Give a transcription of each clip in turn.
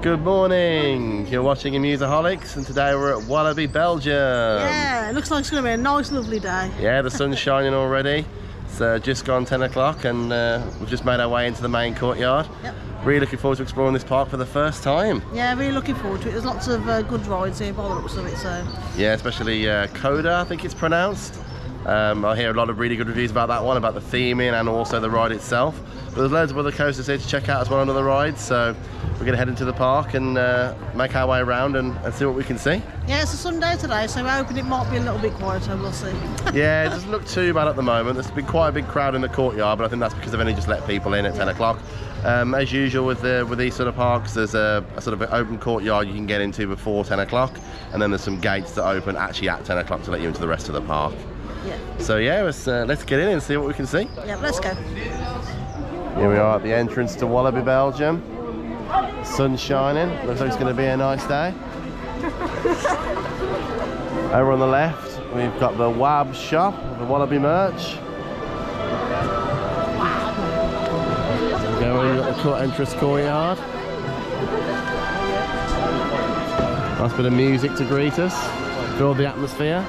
Good morning. You're watching Amuseaholics, and today we're at Walibi Belgium. Yeah, it looks like it's going to be a nice, lovely day. Yeah, the sun's shining already. It's just gone 10 o'clock, and we've just made our way into the main courtyard. Yep. Really looking forward to exploring this park for the first time. Yeah, really looking forward to it. There's lots of good rides here by the looks of it. So. Yeah, especially Kondaa, I think it's pronounced. I hear a lot of really good reviews about that one, about the theming and also the ride itself. But there's loads of other coasters here to check out as well on other rides, so we're going to head into the park and make our way around and see what we can see. Yeah, it's a Sunday today, so we're hoping it might be a little bit quieter, we'll see. Yeah, it doesn't look too bad at the moment. There's been quite a big crowd in the courtyard, but I think that's because they've only just let people in at 10 o'clock. As usual with these sort of parks, there's a sort of an open courtyard you can get into before 10 o'clock, and then there's some gates that open actually at 10 o'clock to let you into the rest of the park. Yeah. So yeah, let's get in and see what we can see. Yeah, let's go. Here we are at the entrance to Walibi Belgium. Sun's shining. Looks like it's going to be a nice day. Over on the left, we've got the WAB shop, the Walibi merch. We've got the entrance courtyard. Nice bit of music to greet us. Feel the atmosphere.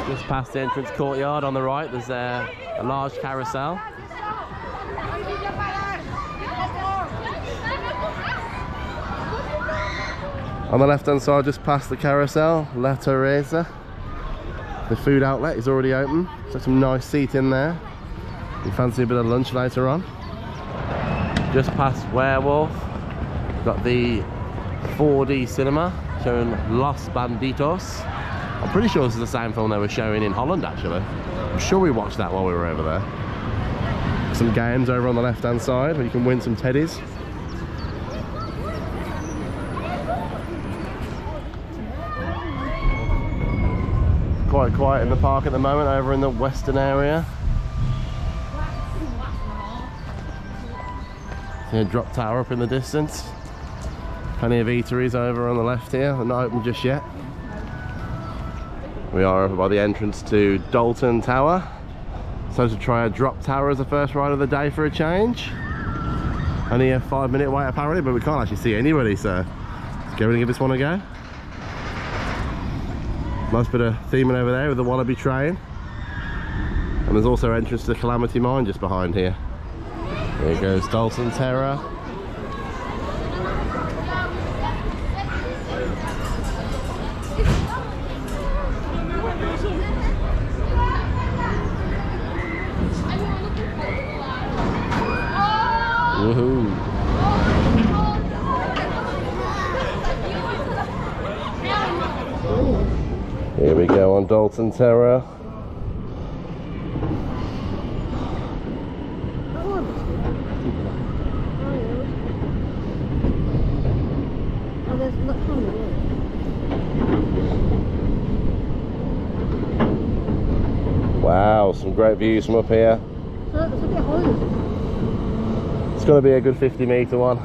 Just past the entrance courtyard on the right, there's a large carousel. On the left hand side, just past the carousel, La Teresa. The food outlet is already open, so some nice seating there. You fancy a bit of lunch later on. Just past Werewolf, we've got the 4D cinema showing Los Banditos. I'm pretty sure this is the same film they were showing in Holland actually. I'm sure we watched that while we were over there. Some games over on the left hand side where you can win some teddies. Quite quiet in the park at the moment over in the western area. See a drop tower up in the distance. Plenty of eateries over on the left here, they're not open just yet. We are over by the entrance to Dalton Tower. So to try a drop tower as the first ride of the day for a change. Only a 5-minute wait apparently, but we can't actually see anybody, so let's go and give this one a go. Nice bit of theming over there with the Walibi train. And there's also entrance to the Calamity Mine just behind here. There goes Dalton Terror. Woohoo! Here we go on Dalton Terror. Wow, some great views from up here. It's going to be a good 50-meter one.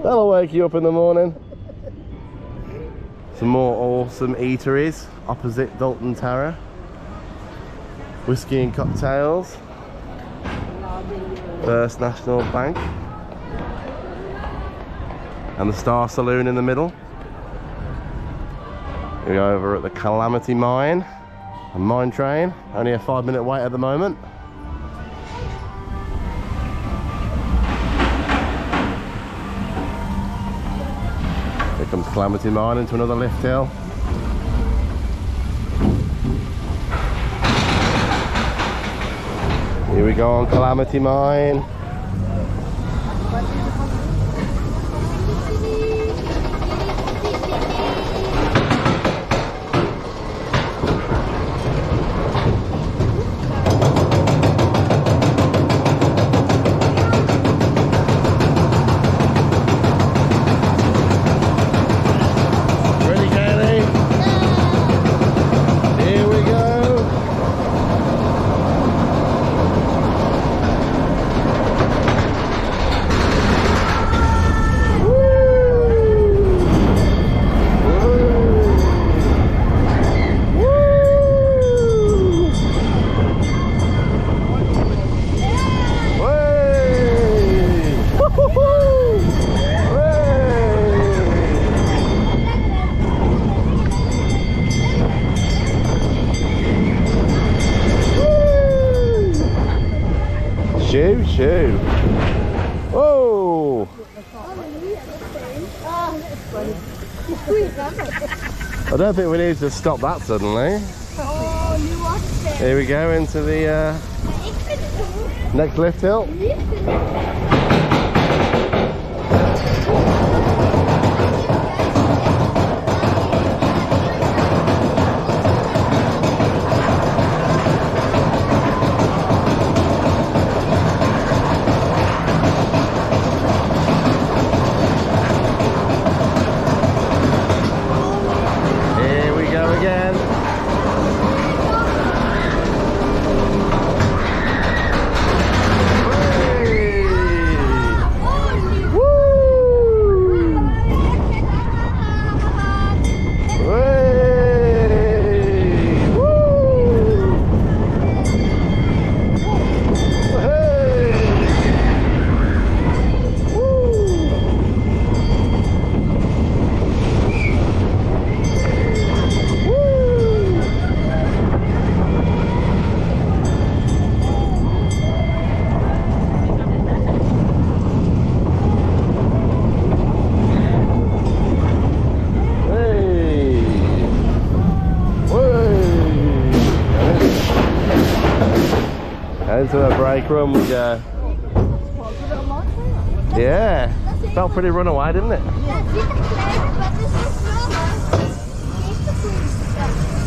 That'll wake you up in the morning. Some more awesome eateries opposite Dalton Terror. Whiskey and cocktails. First National Bank. And the Star Saloon in the middle. We're over at the Calamity Mine. A mine train. Only a 5-minute wait at the moment. Here comes Calamity Mine into another lift hill. Here we go on Calamity Mine. shoe. Whoa! I don't think we need to stop that suddenly. Here we go into the next lift hill. Into a break room we go. Yeah, felt pretty runaway, didn't it?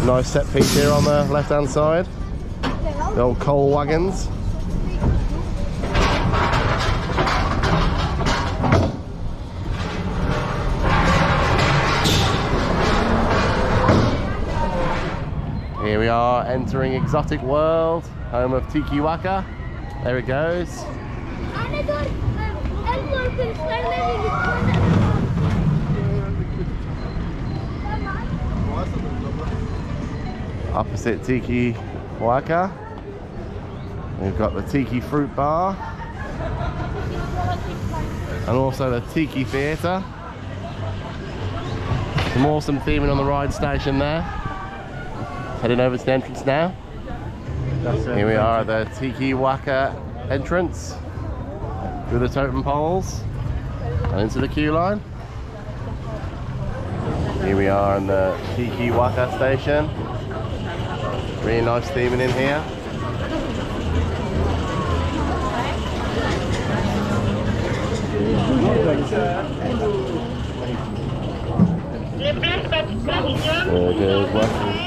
Nice set piece here on the left hand side. The old coal wagons. Here we are entering Exotic World, home of Tiki-Waka. There it goes. Opposite Tiki-Waka, we've got the Tiki Fruit Bar and also the Tiki Theatre. Some awesome theming on the ride station there. Heading over to the entrance now. Here we are at the Tiki-Waka entrance through the totem poles and into the queue line. Here we are in the Tiki-Waka station. Really nice theming in here. There goes Waka.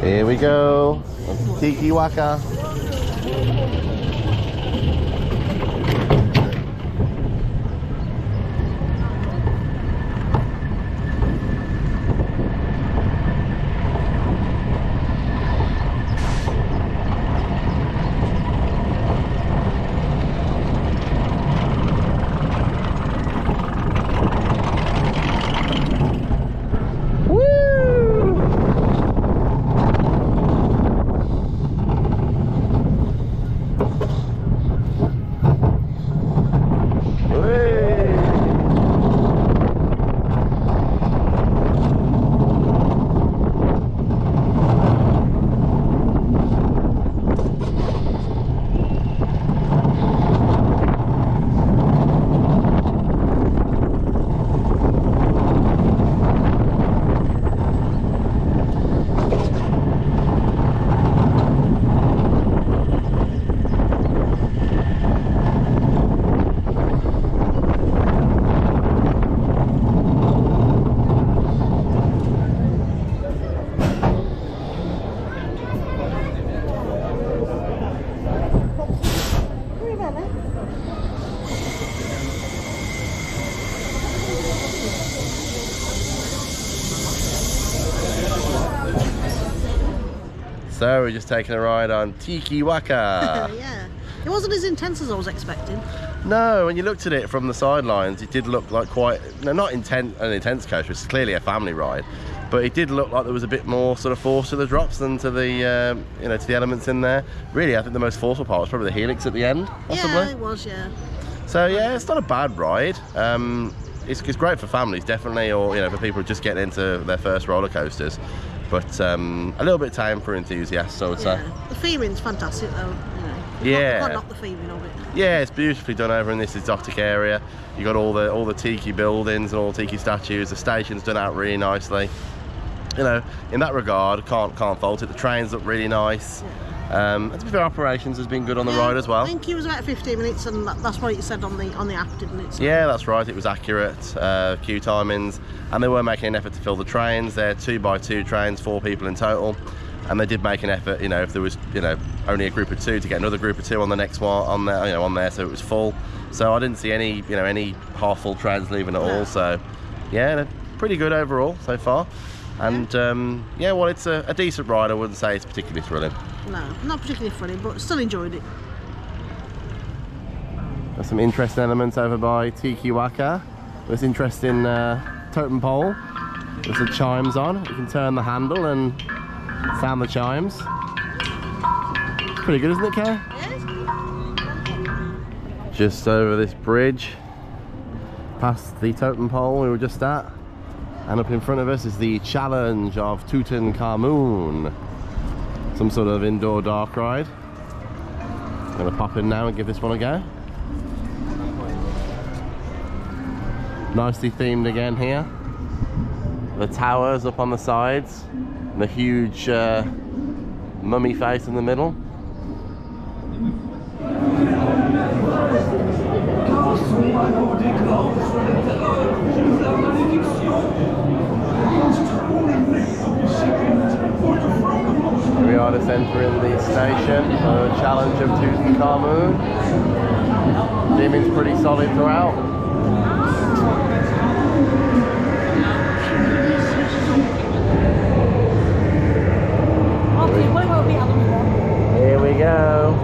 Here we go, Tiki-Waka. So we're just taking a ride on Tiki-Waka. Yeah. It wasn't as intense as I was expecting. No, when you looked at it from the sidelines, it did look like quite, no, not an intense coaster. It's clearly a family ride, but it did look like there was a bit more sort of force to the drops than to the, you know, to the elements in there. Really, I think the most forceful part was probably the helix at the end, possibly. Yeah, it was, yeah. So yeah, it's not a bad ride. It's great for families, definitely, or you know, for people just getting into their first roller coasters. But a little bit tame for enthusiasts, I would say. The theming's fantastic, though. Yeah. Can't knock the theming of it. Yeah, it's beautifully done over in this exotic area. You got all the tiki buildings and all the tiki statues. The station's done out really nicely. You know, in that regard, can't fault it. The trains look really nice. Yeah. And to be fair, operations has been good on the ride as well. I think it was about 15 minutes, and that's what it said on the app, didn't it? So. Yeah, that's right. It was accurate queue timings, and they were making an effort to fill the trains. They're 2x2 trains, 4 people in total. And they did make an effort, you know, if there was, you know, only a group of 2 to get another group of 2 on the next one, on there, you know, on there, so it was full. So I didn't see any, you know, any half-full trains leaving at all. So, yeah, they're pretty good overall so far. And yeah, well, it's a decent ride. I wouldn't say it's particularly thrilling. No, not particularly thrilling, but still enjoyed it. There's some interesting elements over by Tiki-Waka. This interesting totem pole with the chimes on. You can turn the handle and sound the chimes. It's pretty good, isn't it, Kay? Yes. Just over this bridge, past the totem pole we were just at, and up in front of us is the challenge of Tutankhamon. Some sort of indoor dark ride. I'm gonna pop in now and give this one a go. Nicely themed again here. The towers up on the sides. The huge mummy face in the middle. Here we are just entering the station, the challenge of Tutankhamon. Theming's pretty solid throughout. Here we go.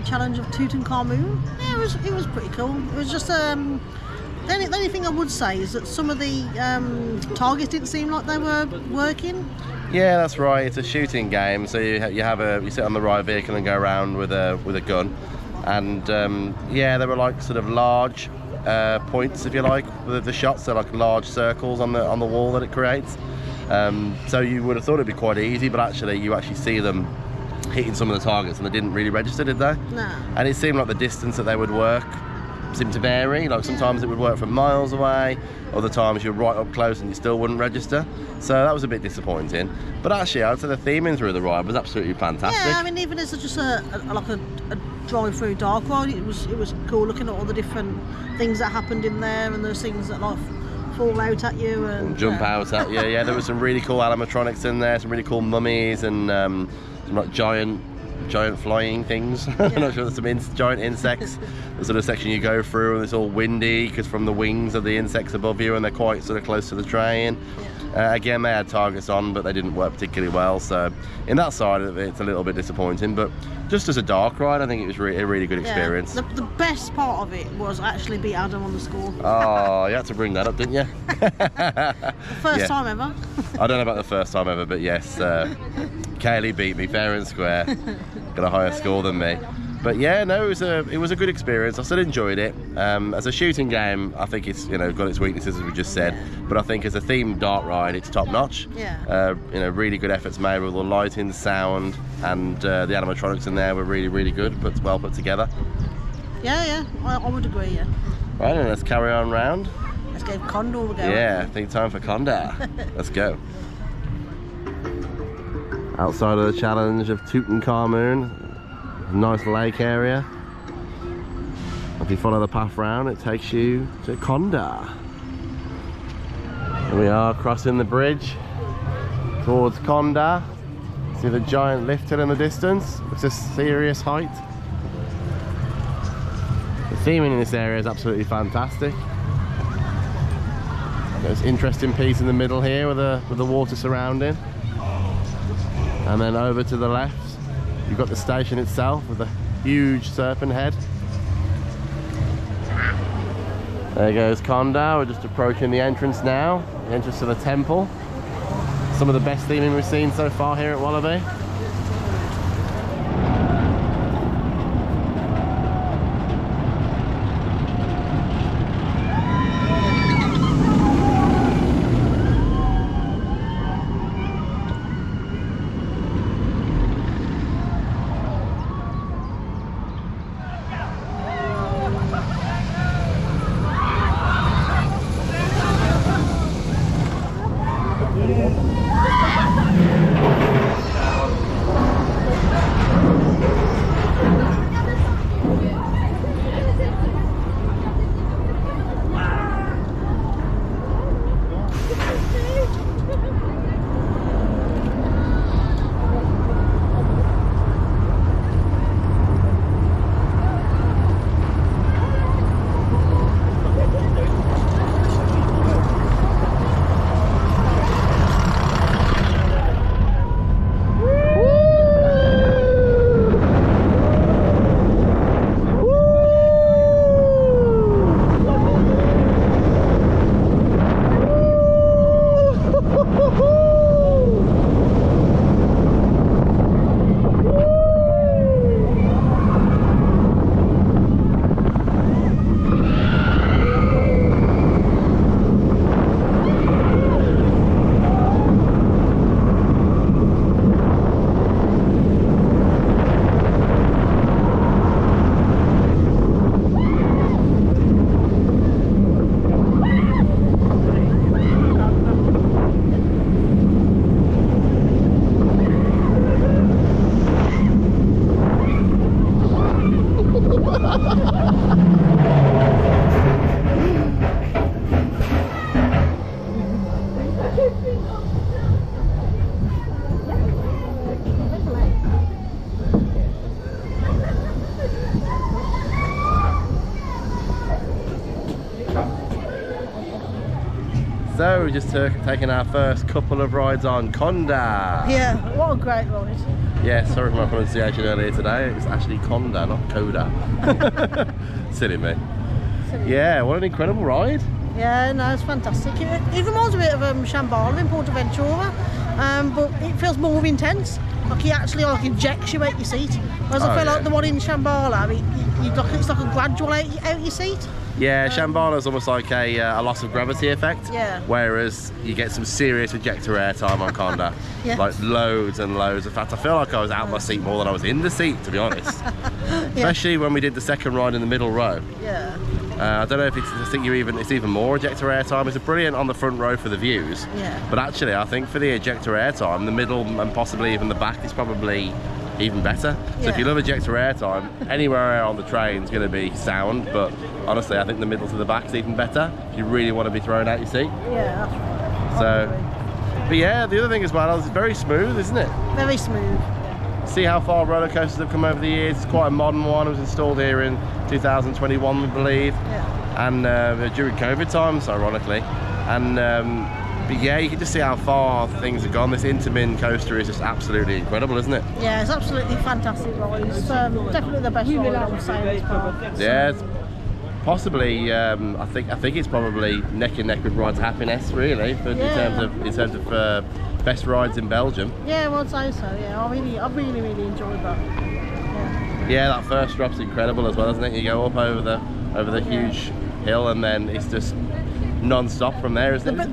Challenge of Tutankhamon. Yeah, it was pretty cool. It was just the only thing I would say is that some of the targets didn't seem like they were working. Yeah, that's right. It's a shooting game, so you sit on the right vehicle and go around with a gun, and yeah, there were like sort of large points, if you like, with the shots. They're like large circles on the wall that it creates. So you would have thought it'd be quite easy, but actually you actually see them hitting some of the targets, and they didn't really register, did they? No. And it seemed like the distance that they would work seemed to vary. Like sometimes it would work from miles away, other times you're right up close and you still wouldn't register. So that was a bit disappointing. But actually, I'd say the theming through the ride was absolutely fantastic. Yeah, I mean, even as just a drive-through dark ride, it was cool looking at all the different things that happened in there, and those things that like fall out at you and jump out at you. Yeah, there was some really cool animatronics in there, some really cool mummies, and some like giant flying things. Yeah. I'm not sure, there's some giant insects. The sort of section you go through, and it's all windy because from the wings of the insects above you, and they're quite sort of close to the train. Yeah. Again, they had targets on, but they didn't work particularly well. So in that side of it, it's a little bit disappointing. But just as a dark ride, I think it was a really good experience. The best part of it was actually beat Adam on the score. Oh, you had to bring that up, didn't you? The first time ever. I don't know about the first time ever, but yes, Kaylee beat me fair and square. Got a higher score than me. But yeah, no, it was a good experience. I still enjoyed it. As a shooting game, I think it's got its weaknesses, as we just said. But I think as a themed dark ride, it's top notch. Yeah. Really good efforts made with all the lighting, sound, and the animatronics in there were really good, but well put together. Yeah, I would agree. Yeah. Right, and let's carry on round. Let's give Kondaa a go. Yeah, I think time for Kondaa. Let's go. Outside of the challenge of Tutankhamon, nice lake area. If you follow the path round, it takes you to Kondaa. Here we are crossing the bridge towards Kondaa. See the giant lift hill in the distance. It's a serious height. The theming in this area is absolutely fantastic. There's an interesting piece in the middle here with the water surrounding. And then over to the left, you've got the station itself with a huge serpent head. There goes Kondaa. We're just approaching the entrance now, the entrance to the temple. Some of the best theming we've seen so far here at Walibi. So we just taken our first couple of rides on Kondaa. Yeah, what a great ride. Yeah, sorry for my pronunciation earlier today. It's actually Kondaa, not Koda. Silly me. Yeah, what an incredible ride. Yeah, no, it's fantastic. It reminds me a bit of Shambhala in Portaventura, but it feels more intense. Like he actually injects you out your seat. Whereas I feel like the one in Shambhala, it's like a gradual out your seat. Yeah, Shambhala is almost like a loss of gravity effect. Yeah. Whereas you get some serious ejector airtime on Kondaa. Yeah. Like loads and loads. In fact, I feel like I was out my seat more than I was in the seat, to be honest. Especially when we did the second ride in the middle row. Yeah. I don't know if it's even more ejector airtime. It's brilliant on the front row for the views. Yeah. But actually, I think for the ejector airtime, the middle and possibly even the back is probably even better. So if you love ejector airtime, anywhere on the train is going to be sound. But honestly, I think the middle to the back is even better if you really want to be thrown out your seat. Yeah, that's right. So, but yeah, the other thing as well is it's very smooth, isn't it? Very smooth. See how far roller coasters have come over the years. It's quite a modern one. It was installed here in 2021, I believe. Yeah. And during COVID times, ironically. And but yeah, you can just see how far things have gone. This Intamin coaster is just absolutely incredible, isn't it? Yeah, it's absolutely fantastic ride. It's definitely the best ride on sale. Yeah, it's possibly. I think it's probably neck and neck with Rides Happiness, really, in terms of best rides in Belgium. Yeah, well, I'd say so. Yeah, I really enjoyed that. Yeah, that first drop's incredible as well, isn't it? You go up over the huge hill, and then it's just non-stop from there, isn't it?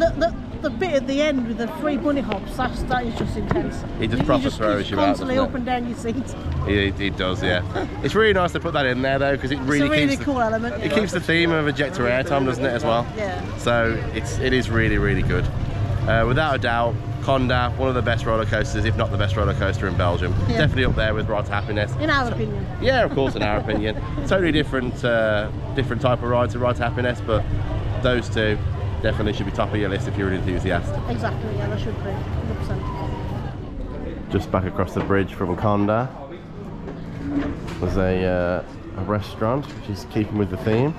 The bit at the end with the 3 bunny hops, that is just intense. He just proper throws you out, constantly up and down your seat. He does, yeah. It's really nice to put that in there though, because it really keeps cool element. It keeps the theme of ejector airtime, doesn't it, as well? Yeah. So it is really good. Without a doubt, Kondaa, one of the best roller coasters, if not the best roller coaster in Belgium. Yeah. Definitely up there with Rides Happiness. In our opinion. Yeah, of course, in our opinion. Totally different type of ride to Rides Happiness, but those two definitely should be top of your list if you're an enthusiast. Exactly, yeah, they should be, 100%. Just back across the bridge from Kondaa was a restaurant, which is keeping with the theme.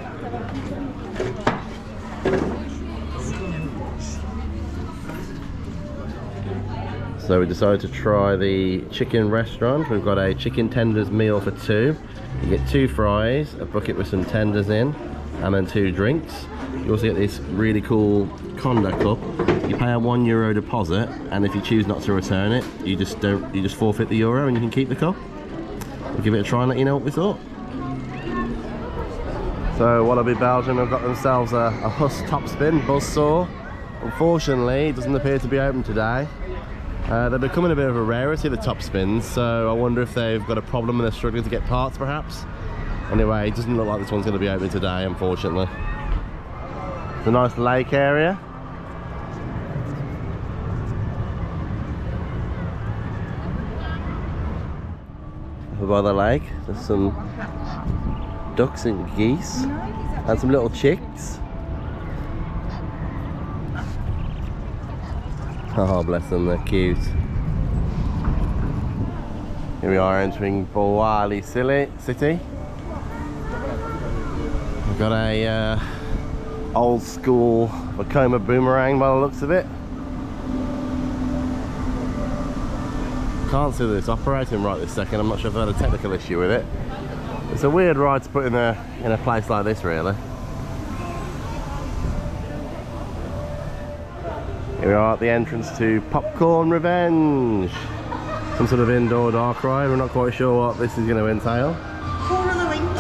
So we decided to try the chicken restaurant. We've got a chicken tenders meal for 2. You get 2 fries, a bucket with some tenders in, and then 2 drinks. You also get this really cool Kondaa cup. You pay a €1 deposit, and if you choose not to return it, you just forfeit the euro and you can keep the cup. We'll give it a try and let you know what we thought. So Walibi Belgium have got themselves a Huss top spin buzzsaw. Unfortunately, it doesn't appear to be open today. They're becoming a bit of a rarity, the top spins, so I wonder if they've got a problem and they're struggling to get parts perhaps. Anyway, it doesn't look like this one's going to be open today, unfortunately. It's a nice lake area. Over by the lake, there's some ducks and geese and some little chicks. Oh, bless them, they're cute. Here we are entering Walibi City. We've got a old school Vekoma boomerang by the looks of it. Can't see that it's operating right this second. I'm not sure if I've had a technical issue with it. It's a weird ride to put in a place like this, really. Here we are at the entrance to Popcorn Revenge. Some sort of indoor dark ride. We're not quite sure what this is going to entail. Corner of the Rings.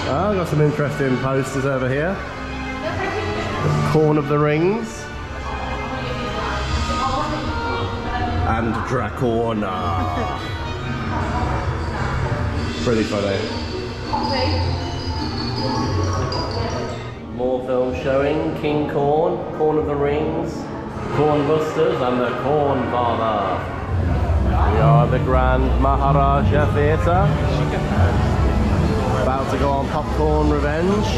Oh, got some interesting posters over here. Corn of the Rings. And Dracona. Pretty funny. More films showing. King Corn, Corn of the Rings, Corn Busters and the Corn Father. We are at the Grand Maharaja Theatre. About to go on Popcorn Revenge.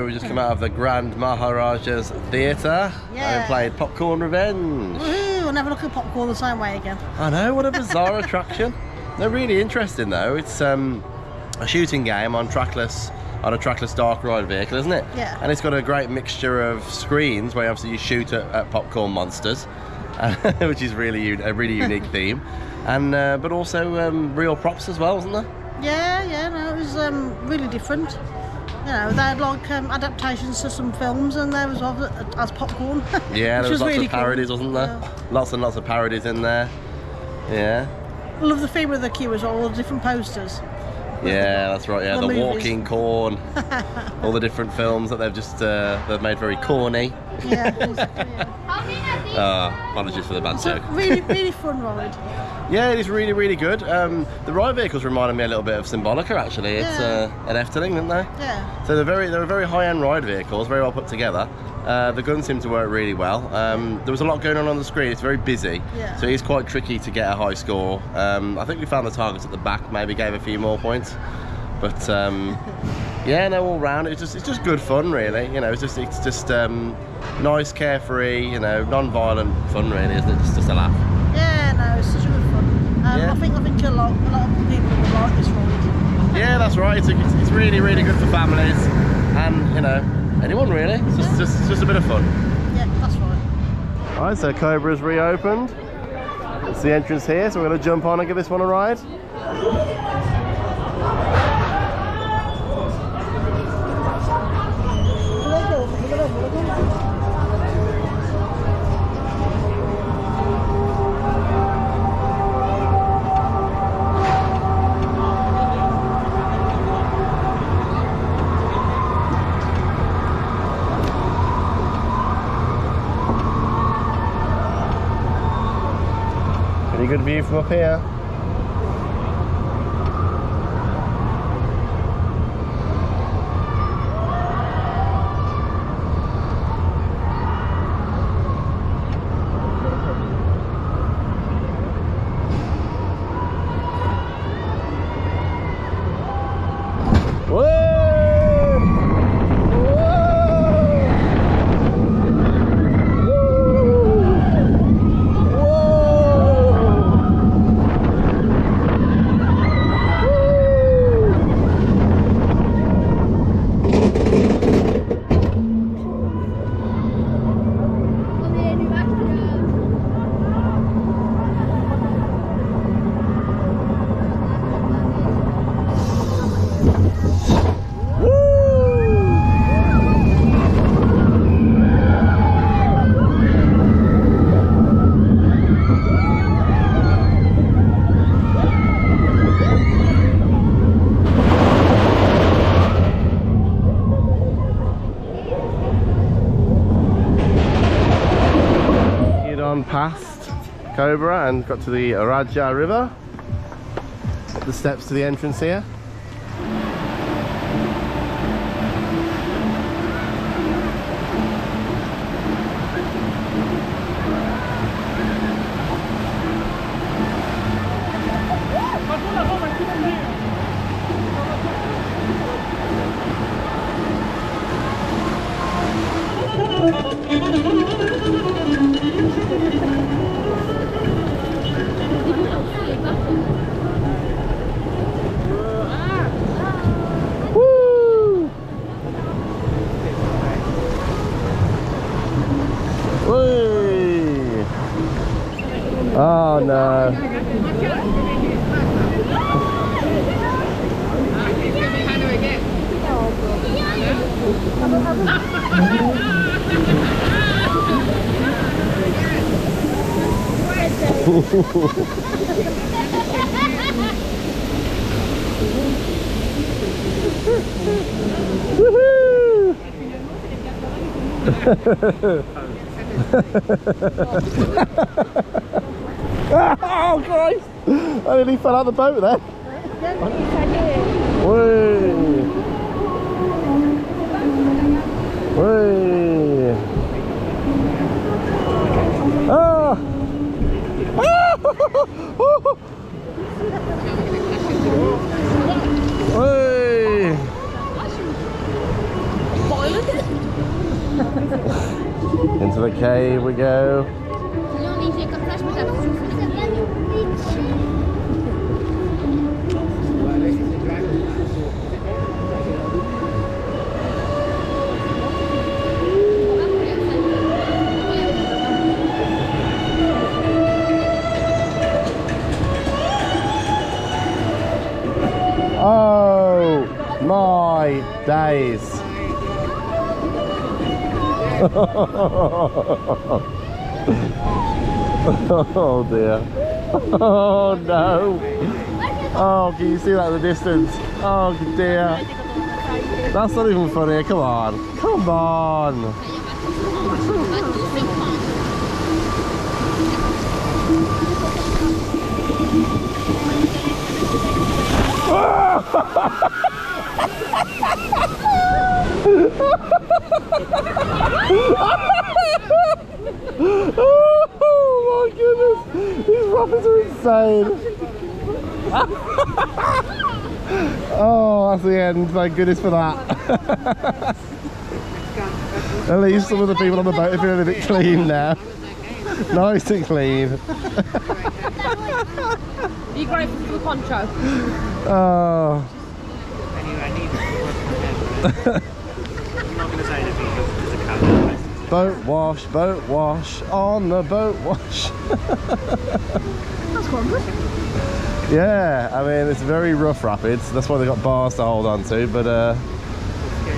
So we just come out of the Grand Maharaja's Theatre and played Popcorn Revenge. Woohoo! I'll never look at popcorn the same way again. I know, what a bizarre attraction. They're really interesting though. It's a shooting game on a trackless dark ride vehicle, isn't it? Yeah. And it's got a great mixture of screens where obviously you shoot at popcorn monsters, which is really a really unique theme, and but also real props as well, wasn't there? Yeah, no, it was really different. You know, they had like adaptations to some films, and there was as popcorn. Yeah, there was lots really of parodies, cool. wasn't there? Yeah. Lots and lots of parodies in there. Yeah. I love the theme of the queue as well, all the different posters. Yeah, that's right. Yeah, the movies. walking corn, all the different films that they've just they've made very corny. Yeah. Apologies for the bad joke. Really fun ride. Yeah, it is really good. The ride vehicles reminded me a little bit of Symbolica actually. It's an Efteling, didn't they? Yeah. So they're very high-end ride vehicles, very well put together. The guns seem to work really well. There was a lot going on the screen. It's very busy, so it's quite tricky to get a high score. I think we found the targets at the back, maybe gave a few more points, but yeah, no, all round it's just good fun, really. You know, it's just nice, carefree, you know, non-violent fun, really, isn't it? Just a laugh. Yeah, no, it's such a good fun. I think a lot of people would like this ride. Yeah, that's right. It's really good for families, and you know, anyone really. It's just a bit of fun. Yeah, that's right. Alright, so Cobra's reopened. It's the entrance here, so we're going to jump on and give this one a ride. Pretty good view from up here. Past Cobra and got to the Radja river. Up the steps to the entrance here. Oh no. Oh Christ! I nearly fell out of the boat there. Whee! Whee! Ah! Whee! Okay, here we go. Oh my days. Oh dear. Oh no. Oh, can you see that in the distance? Oh dear. That's not even funny. Come on. Come on. Oh my goodness, these rapids are insane. Oh, that's the end, thank goodness for that. At least some of the people on the boat are feeling a bit clean now. Nice and clean. Are you grateful for the poncho? Oh. Boat wash, on the boat wash. That's quite good. Yeah, I mean, it's very rough rapids. That's why they got bars to hold on to, but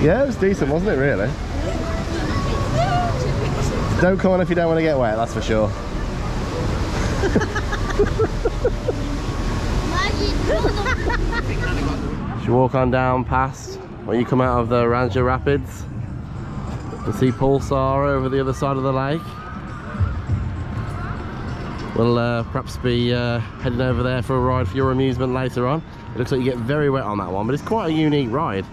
yeah, it was decent, wasn't it, really? Don't come on if you don't want to get wet, that's for sure. Should we walk on down past when you come out of the Radja Rapids? You see Pulsar over the other side of the lake. We'll perhaps be heading over there for a ride for your amusement later on. It looks like you get very wet on that one, but it's quite a unique ride.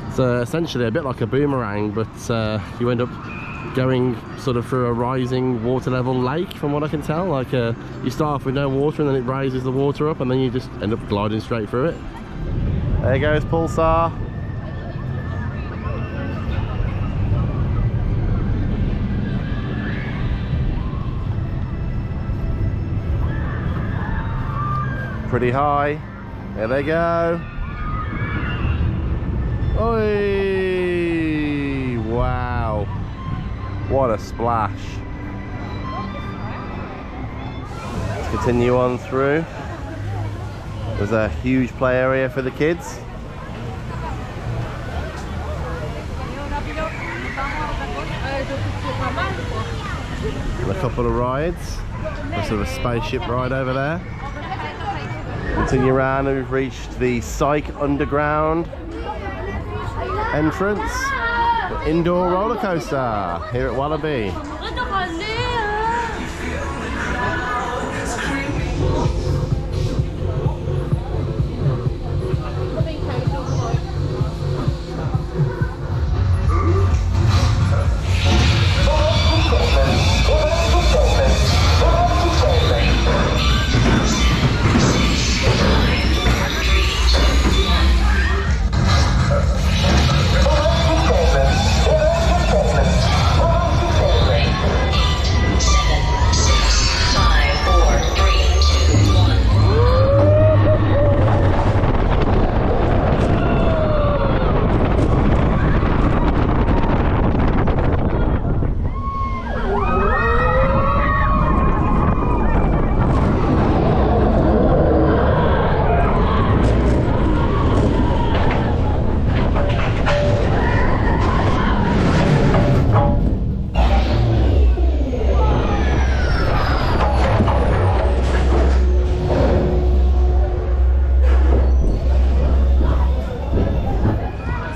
It's essentially a bit like a boomerang, but you end up going sort of through a rising water level lake, from what I can tell. Like you start off with no water and then it raises the water up and then you just end up gliding straight through it. There goes Pulsar. Pretty high. There they go. Oi! Wow. What a splash. Let's continue on through. There's a huge play area for the kids. And a couple of rides. There's sort of a spaceship ride over there. Continue around and we've reached the Psych Underground entrance. The indoor roller coaster here at Walibi.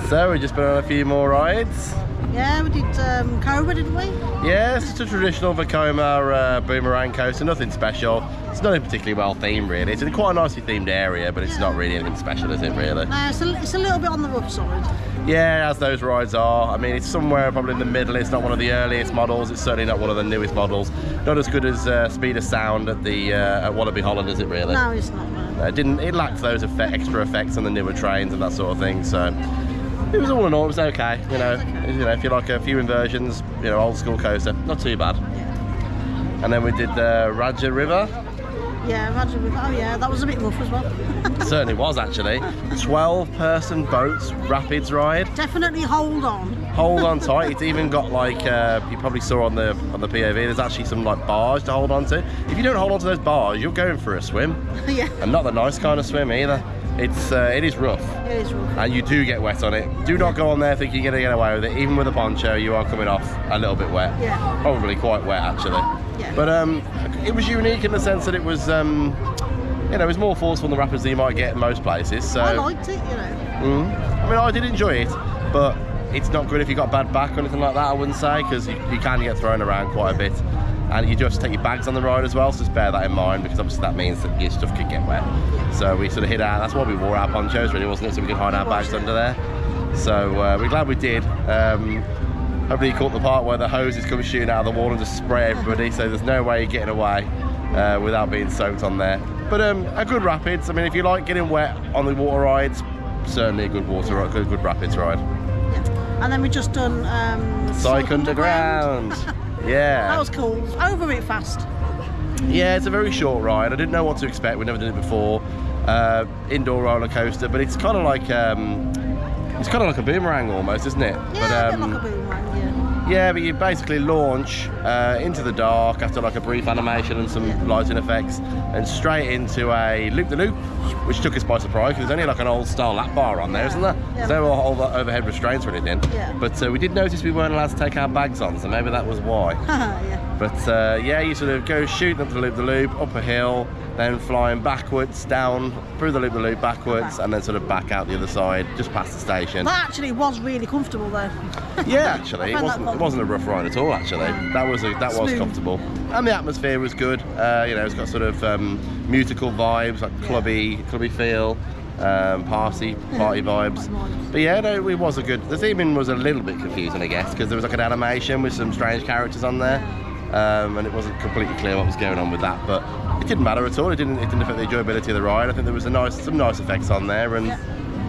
So we've just been on a few more rides. Yeah, we did Cobra, didn't we? Yeah, it's just a traditional Vekoma boomerang coaster, nothing special. It's not particularly well themed really. It's in quite a nicely themed area, but it's not really anything special, is it really? No, it's a little bit on the rough side. Yeah, as those rides are. I mean, it's somewhere probably in the middle. It's not one of the earliest models. It's certainly not one of the newest models. Not as good as Speed of Sound at the at Walibi Holland, is it really? No, it's not. No. It lacked those extra effects on the newer trains and that sort of thing. So it was all in all, it was okay. You know, if you like a few inversions, you know, old school coaster. Not too bad. Yeah. And then we did the Radja River. Yeah, Radja River. Oh yeah, that was a bit rough as well. It certainly was actually. 12-person boats rapids ride. Definitely hold on. Hold on tight. It's even got like you probably saw on the POV. There's actually some like bars to hold on to. If you don't hold on to those bars, you're going for a swim. Yeah. And not the nice kind of swim either. It is rough. It is rough. And you do get wet on it. Do not go on there thinking you're going to get away with it. Even with a poncho, you are coming off a little bit wet. Yeah. Probably quite wet actually. Yeah. But it was unique in the sense that it was, you know, it was more forceful than the rapids that you might get in most places. So I liked it, you know. I mean, I did enjoy it, but it's not good if you got bad back or anything like that, I wouldn't say, because you can get thrown around quite a bit. And you do have to take your bags on the ride as well, so just bear that in mind, because obviously that means that your stuff could get wet. So we sort of hid out, that's why we wore our ponchos really, wasn't it? So we could hide our bags under there. So we're glad we did. Hopefully you caught the part where the hoses come shooting out of the wall and just spray everybody, so there's no way you're getting away without being soaked on there. But a good rapids. I mean, if you like getting wet on the water rides, certainly a good water ride, good rapids ride. Yeah. And then we just done Psych Underground. Yeah. That was cool. Over a bit fast. Yeah, it's a very short ride. I didn't know what to expect. We've never done it before. Indoor roller coaster, but it's kind of like a boomerang almost, isn't it? Yeah, a bit like a boomerang, yeah. Yeah, but you basically launch into the dark after like a brief animation and some lighting effects, and straight into a loop-the-loop, which took us by surprise because there's only like an old style lap bar on there, isn't there? Yeah. There's no overhead restraints or anything. Yeah. But we did notice we weren't allowed to take our bags on, so maybe that was why. Yeah. But yeah, you sort of go shooting up the loop-the-loop, up a hill, then flying backwards, down, through the loop-the-loop backwards, and then sort of back out the other side, just past the station. That actually was really comfortable though. Yeah, actually, it wasn't a rough ride at all. Actually, that was comfortable, and the atmosphere was good. You know, it's got sort of musical vibes, like clubby feel, party vibes. But yeah, no, it was a good. The theming was a little bit confusing, I guess, because there was like an animation with some strange characters on there, and it wasn't completely clear what was going on with that. But it didn't matter at all. It didn't affect the enjoyability of the ride. I think there was some nice effects on there, and.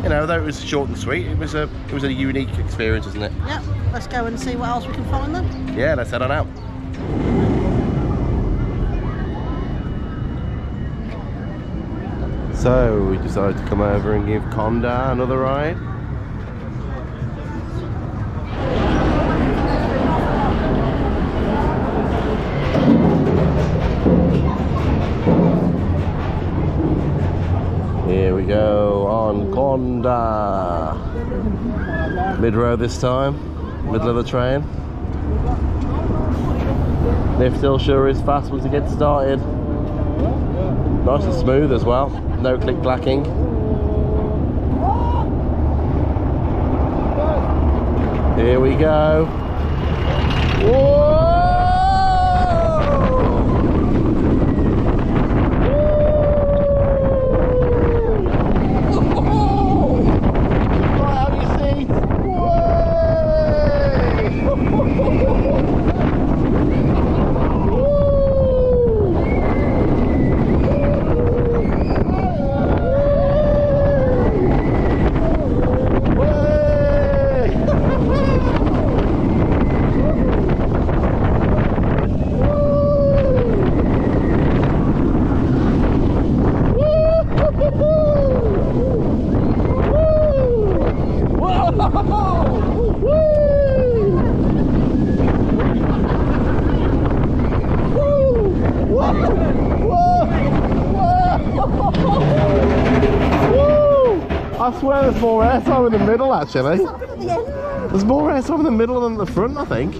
You know, though it was short and sweet, it was a unique experience, isn't it? Yeah, let's go and see what else we can find then. Yeah, let's head on out. So we decided to come over and give Kondaa another ride. Here we go on Kondaa. Mid-row this time, middle of the train. Lift still sure is fast once it gets started. Nice and smooth as well, no click-clacking. Here we go. Whoa! I swear there's more airtime in the middle actually. There's more airtime in the middle than the front, I think.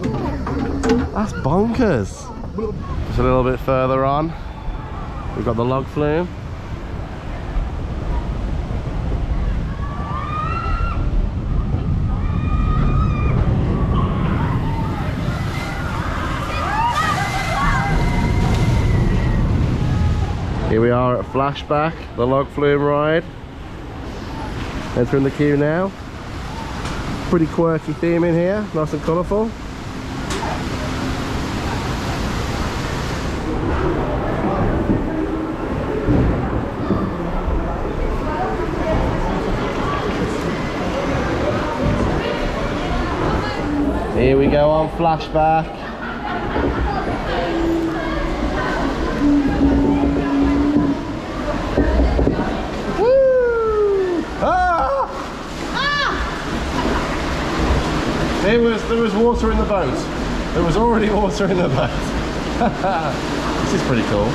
That's bonkers. Just a little bit further on, we've got the log flume. Here we are at Flashback, the log flume ride. Entering the queue now. Pretty quirky theme in here, nice and colourful. Here we go on Flashback. Woo! Ah! There was water in the boat. There was already water in the boat. This is pretty cool.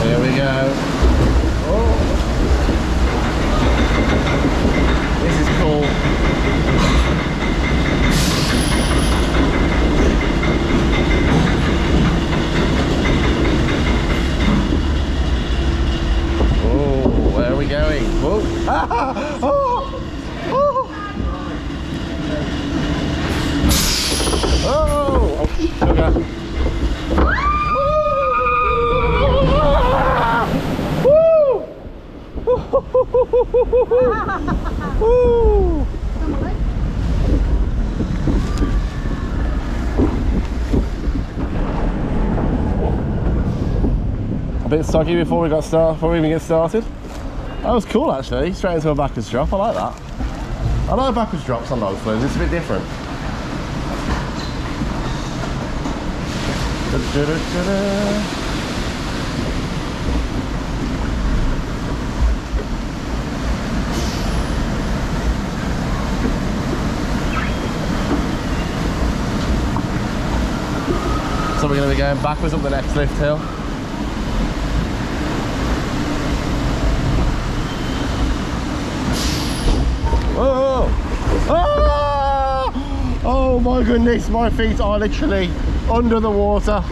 Here we go. Oh. This is cool. Oh, where are we going? Whoa. Ah! Oh! Oh! Oh! Sugar. Woo! A bit soggy before we got before we even get started. That was cool actually, straight into a backwards drop. I like that. I like backwards drops on log flumes, it's a bit different. So we're going to be going backwards up the next lift hill. Whoa! Ah! Oh my goodness, my feet are literally under the water.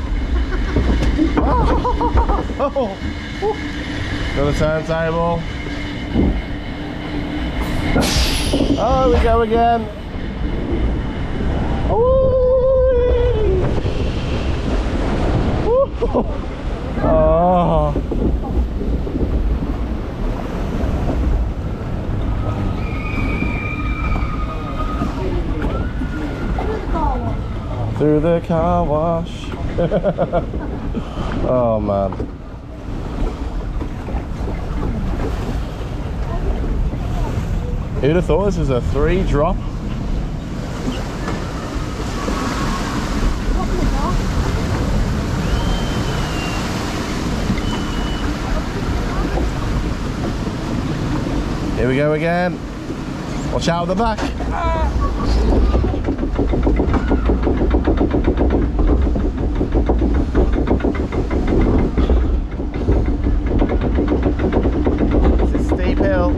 Oh. Got a turntable. Oh, we go again. Oh. Through the car wash. Oh man. Who'd have thought this was a 3-drop? Here we go again. Watch out at the back. This is steep hill.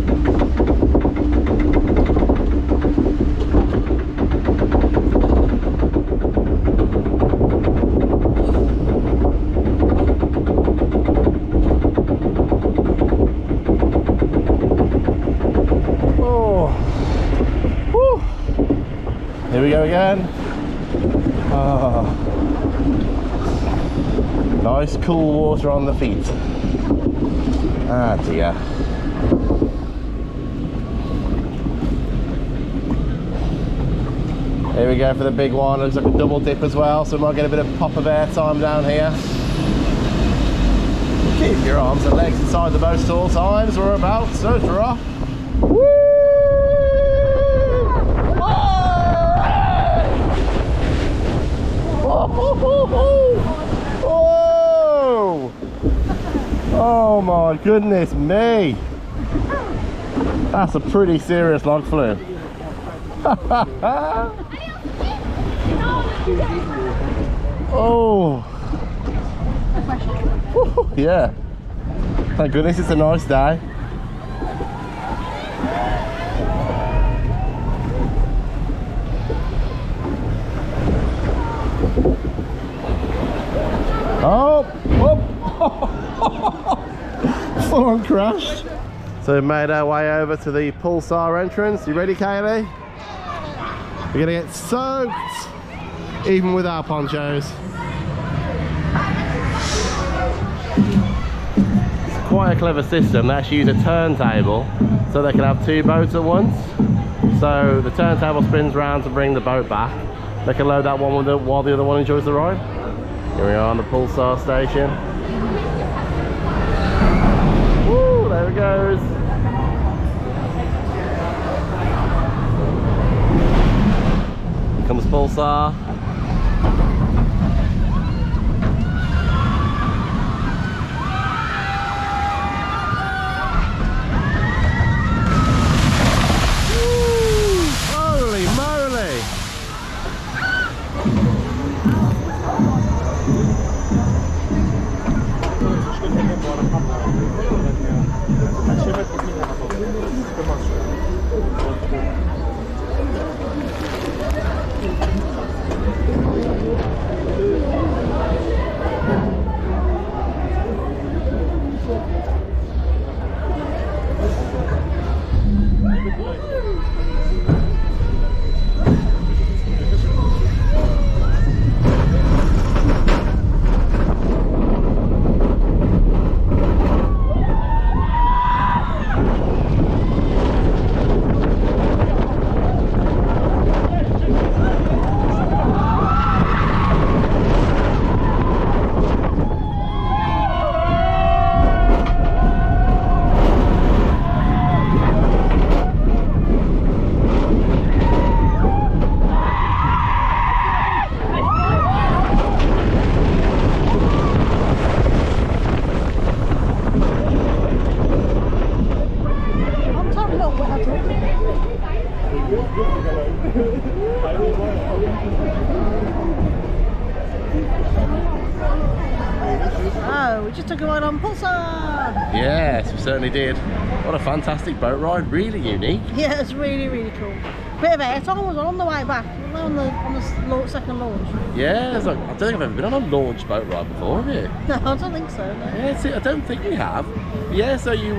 Here we go again. Oh. Nice cool water on the feet. Ah dear. Here we go for the big one. Looks like a double dip as well, so we might get a bit of pop of air time down here. Keep your arms and legs inside the boat at all times. We're about to drop. Woo! Oh! Oh my goodness me! That's a pretty serious log flume. Oh! Yeah. Thank goodness it's a nice day. Oh! Oh! Full on crashed. So we made our way over to the Pulsar entrance. You ready, Kaylee? We're gonna get soaked, even with our ponchos. It's quite a clever system. They actually use a turntable so they can have 2 boats at once. So the turntable spins round to bring the boat back. They can load that one with while the other one enjoys the ride. Here we are on the Pulsar station. Woo! goes. Here comes Pulsar. Holy moly! Oh, we just took a ride on Pulsar. Yes, we certainly did. What a fantastic boat ride, really unique. Yeah, it's really, really cool. Bit of airtime was on the way back, on the second launch. Yeah, it's like, I don't think I've ever been on a launch boat ride before, have you? No, I don't think so. No. Yeah, I don't think we have. Yeah, so you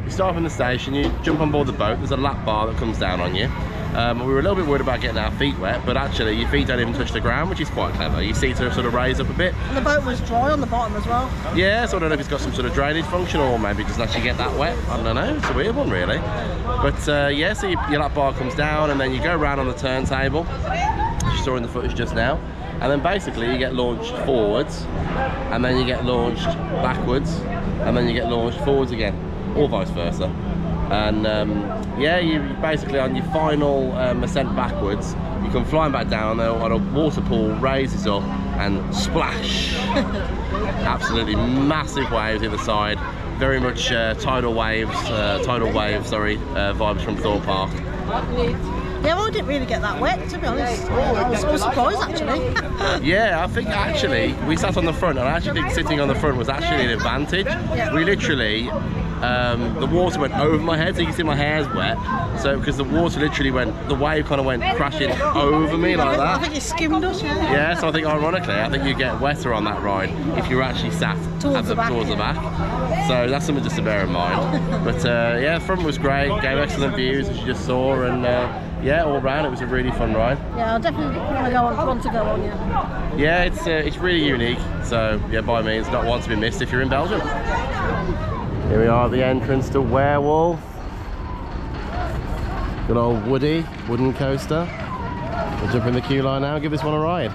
start from the station, you jump on board the boat, there's a lap bar that comes down on you. We were a little bit worried about getting our feet wet, but actually your feet don't even touch the ground, which is quite clever. Your seats are sort of raised up a bit. And the boat was dry on the bottom as well. Yeah, so I don't know if it's got some sort of drainage function or maybe it doesn't actually get that wet. I don't know, it's a weird one really. But yeah, so your lap bar comes down and then you go around on the turntable, as you saw in the footage just now. And then basically you get launched forwards, and then you get launched backwards, and then you get launched forwards again, or vice versa. And yeah, you basically on your final ascent backwards, you come flying back down there on a water pool, raises up and splash. Absolutely massive waves either side, very much tidal waves, vibes from Thorpe Park. Yeah, well, I didn't really get that wet, to be honest. I was surprised, actually. Yeah, I think actually we sat on the front, and I actually think sitting on the front was actually an advantage. Yeah. We literally, the water went over my head, so you can see my hair's wet. So because the water literally went, the wave kind of went crashing over me like that. I think it skimmed us, yeah. Yeah, so I think ironically, I think you get wetter on that ride if you're actually sat Towards the back. So that's something just to bear in mind. But yeah, the front was great, gave excellent views as you just saw, and yeah, all round it was a really fun ride. Yeah, I definitely want to go on, yeah. Yeah, it's really unique, so yeah, by means, not one to be missed if you're in Belgium. Here we are at the entrance to Werewolf. Good old wooden coaster. We'll jump in the queue line now and give this one a ride.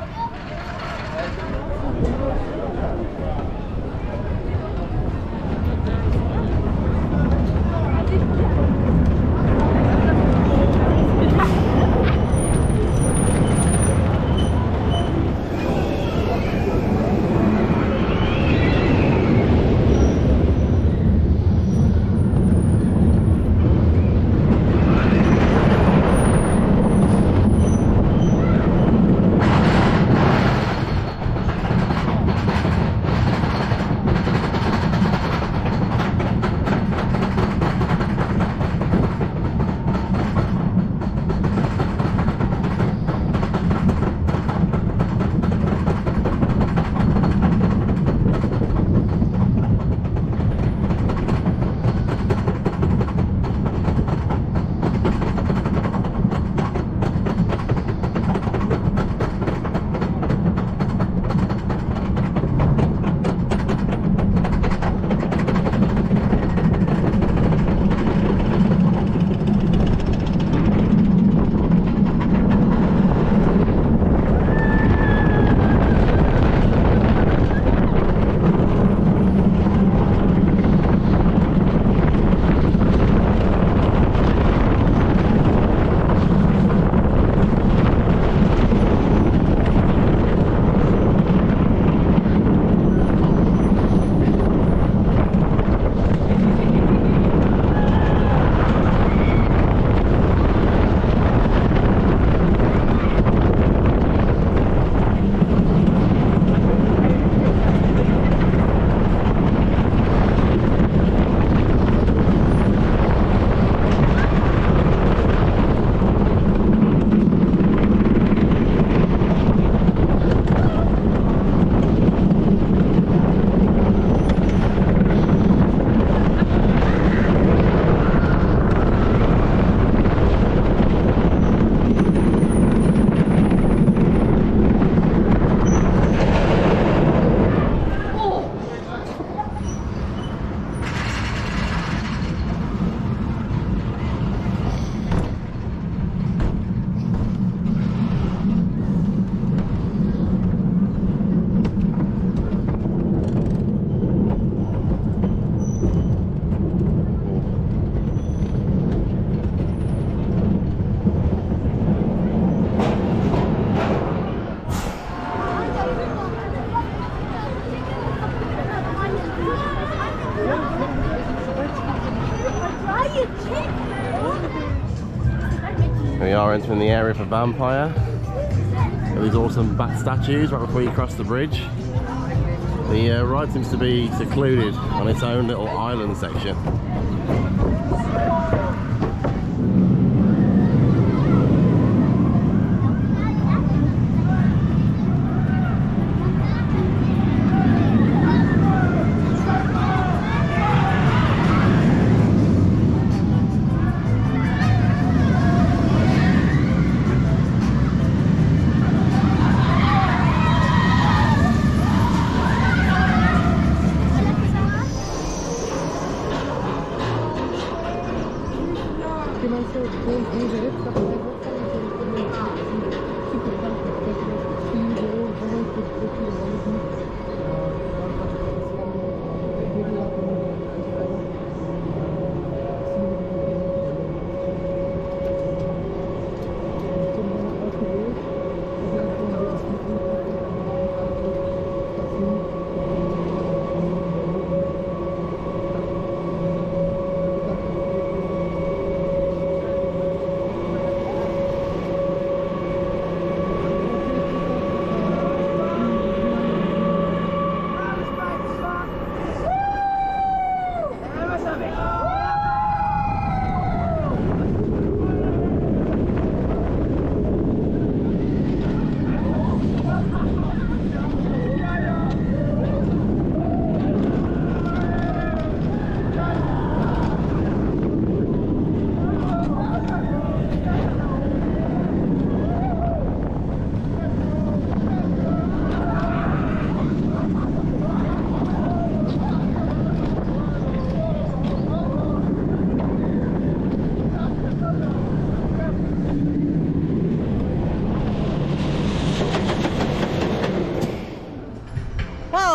We are entering the area for Vampire. These awesome bat statues right before you cross the bridge. The ride seems to be secluded on its own little island section.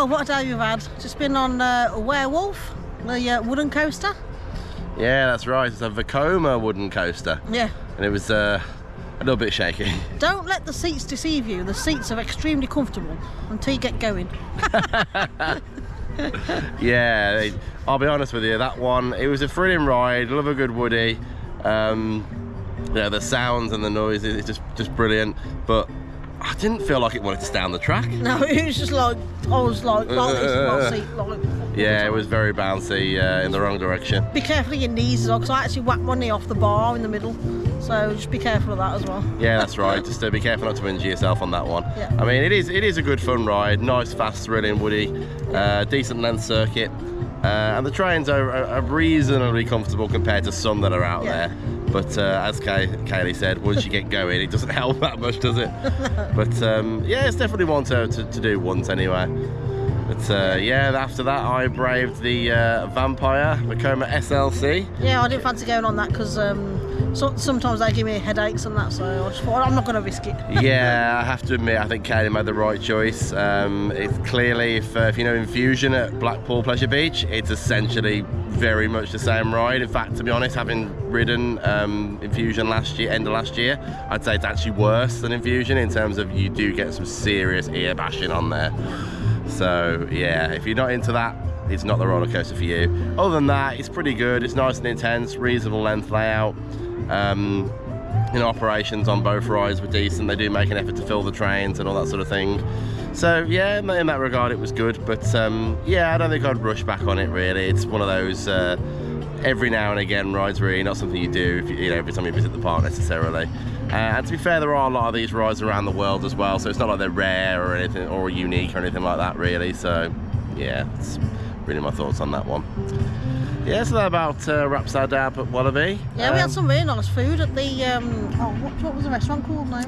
What a day we've had. Just been on a Werewolf, the wooden coaster. Yeah, that's right. It's a Vekoma wooden coaster. Yeah. And it was a little bit shaky. Don't let the seats deceive you. The seats are extremely comfortable until you get going. Yeah, I'll be honest with you, that one, it was a thrilling ride. Love a good Woody. Yeah, the sounds and the noise is just brilliant. But I didn't feel like it wanted to stay on the track. No, it was just like, I was like yeah, it was very bouncy in the wrong direction. Be careful of your knees as well, because I actually whacked my knee off the bar in the middle. So just be careful of that as well. Yeah, that's right. Just be careful not to injure yourself on that one. Yeah. I mean, it is a good fun ride. Nice, fast, thrilling, woody. Decent length circuit. And the trains are reasonably comfortable compared to some that are out there. But as Kaylee said, once you get going, it doesn't help that much, does it? But yeah, it's definitely one to do once anyway. But yeah, after that I braved the Vampire Vekoma SLC. Yeah, I didn't fancy going on that because sometimes they give me headaches and that, so I just thought I'm not going to risk it. Yeah, I have to admit, I think Kaylee made the right choice. It's clearly, if you know Infusion at Blackpool Pleasure Beach, it's essentially very much the same ride. In fact, to be honest, having ridden Infusion end of last year, I'd say it's actually worse than Infusion in terms of you do get some serious ear bashing on there. So yeah, if you're not into that, it's not the roller coaster for you. Other than that, it's pretty good. It's nice and intense, reasonable length layout. You know, operations on both rides were decent. They do make an effort to fill the trains and all that sort of thing. So yeah, in that regard, it was good. But yeah, I don't think I'd rush back on it really. It's one of those every now and again rides, really, not something you do every time you visit the park necessarily. And to be fair, there are a lot of these rides around the world as well, so it's not like they're rare or anything, or unique or anything like that really. So yeah, that's really my thoughts on that one. Yeah, so that about wraps our day up at Walibi. Yeah, we had some really nice food at the what was the restaurant called now?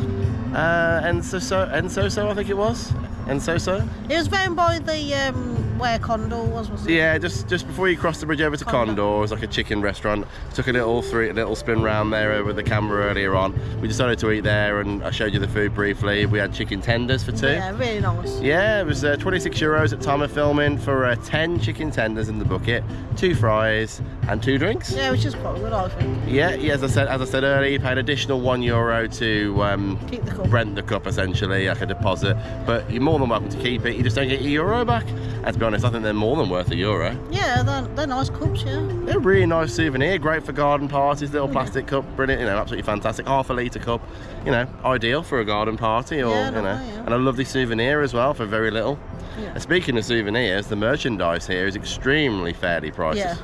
Ensoso, I think it was. Ensoso. It was down by the where Kondaa was, wasn't it? Yeah, just before you cross the bridge over to Kondaa, it was like a chicken restaurant. Took a little spin round there with the camera earlier on. We decided to eat there, and I showed you the food briefly. We had chicken tenders for 2. Yeah, really nice. Yeah, it was €26 at time of filming for 10 chicken tenders in the bucket, 2 fries and 2 drinks. Yeah, which is quite good, I think. Yeah, as I said earlier, you paid additional €1 to keep the cup. rent the cup essentially, like a deposit. But you're more than welcome to keep it. You just don't get your euro back. And to be honest, I think they're more than worth €1. Yeah, they're nice cups, yeah. They're a really nice souvenir, great for garden parties, little plastic cup, brilliant, you know, absolutely fantastic. Half a litre cup, you know, ideal for a garden party or, you know, and a lovely souvenir as well for very little. Yeah. And speaking of souvenirs, the merchandise here is extremely fairly priced. Yeah,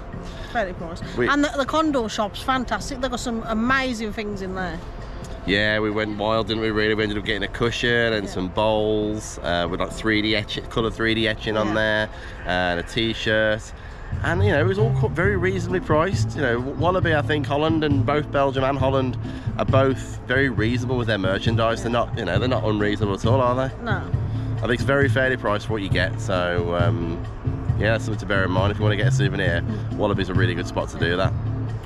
fairly priced. And the Kondaa shop's fantastic. They've got some amazing things in there. Yeah, we went wild, didn't we, really? We ended up getting a cushion and some bowls with like 3D colour 3D etching on there, and a t-shirt. And, you know, it was all very reasonably priced. You know, Walibi, I think, Holland and both Belgium and Holland are both very reasonable with their merchandise. They're not, you know, they're not unreasonable at all, are they? No. I think it's very fairly priced for what you get. So, yeah, that's something to bear in mind. If you want to get a souvenir, Walibi's a really good spot to do that.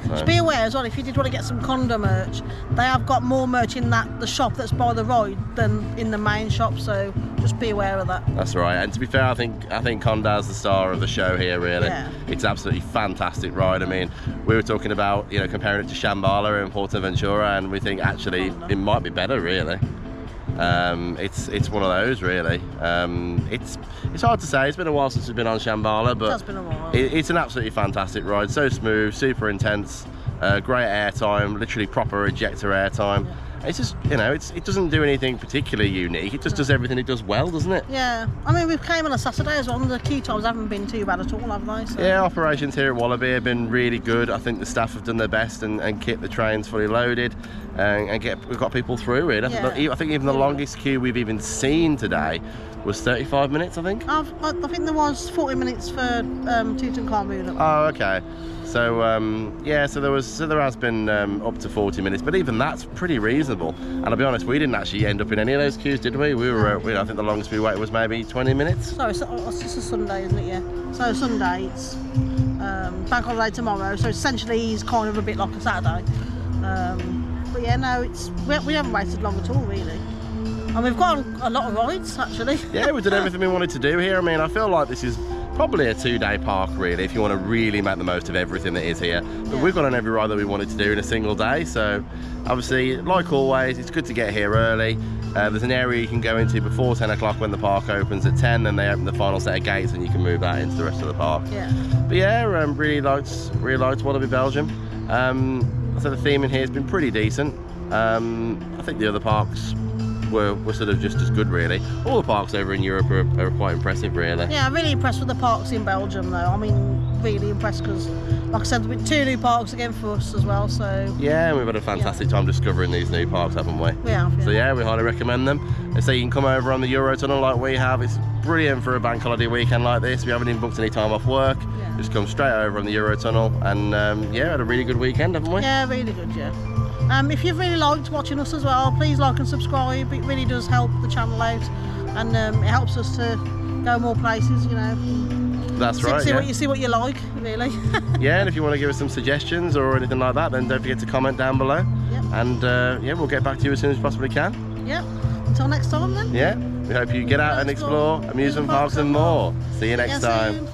So. Just be aware as well, if you did want to get some Kondaa merch, they have got more merch in the shop that's by the ride than in the main shop, so just be aware of that. That's right, and to be fair, I think Kondaa's the star of the show here, really. Yeah. It's absolutely fantastic ride. I mean, we were talking about, you know, comparing it to Shambhala in Portaventura, and we think actually it might be better, really. It's one of those, really. It's hard to say. It's been a while since we've been on Shambhala, but it has been a while. It's an absolutely fantastic ride. So smooth, super intense, great airtime, literally proper ejector airtime. Yeah. It's just, you know, it doesn't do anything particularly unique. It just does everything it does well, doesn't it? Yeah. I mean, we came on a Saturday as well, and the queue times haven't been too bad at all, have they? So. Yeah, operations here at Walibi have been really good. I think the staff have done their best and kept the trains fully loaded and we've got people through, really. I think even the longest queue we've even seen today was 35 minutes, I think. I think there was 40 minutes for Tutankhamon. Oh, okay. So yeah, so there has been up to 40 minutes, but even that's pretty reasonable. And I'll be honest, we didn't actually end up in any of those queues, did we? I think the longest we waited was maybe 20 minutes. Sorry, it's just a Sunday, isn't it? Yeah. So Sunday, it's bank holiday tomorrow. So essentially, it's kind of a bit like a Saturday. But yeah, no, we haven't waited long at all, really. And we've got a lot of rides, actually. Yeah, we've done everything we wanted to do here. I mean, I feel like this is probably a 2-day park, really, if you want to really make the most of everything that is here. But we've got on every ride that we wanted to do in a single day, so obviously, like always, it's good to get here early. There's an area you can go into before 10 o'clock when the park opens at 10, then they open the final set of gates and you can move that into the rest of the park. Yeah. But yeah, really liked Walibi Belgium. So the theme in here has been pretty decent. I think the other parks were sort of just as good, really. All the parks over in Europe are quite impressive, really. Yeah, I'm really impressed with the parks in Belgium, though. I mean, really impressed because, like I said, there's been 2 new parks again for us as well, so... Yeah, and we've had a fantastic time discovering these new parks, haven't we? We have, yeah. So yeah, we highly recommend them. They say you can come over on the Eurotunnel like we have. It's brilliant for a bank holiday weekend like this. We haven't even booked any time off work. Yeah. Just come straight over on the Eurotunnel and, yeah, had a really good weekend, haven't we? Yeah, really good, yeah. If you've really liked watching us as well, please like and subscribe. It really does help the channel out, and it helps us to go more places, you know. That's right. See what you like, really. Yeah, and if you want to give us some suggestions or anything like that, then don't forget to comment down below. Yep. And yeah, we'll get back to you as soon as we possibly can. Yep. Until next time, then. Yeah. We hope you get out and explore amusement parks and more. See you next time. Soon.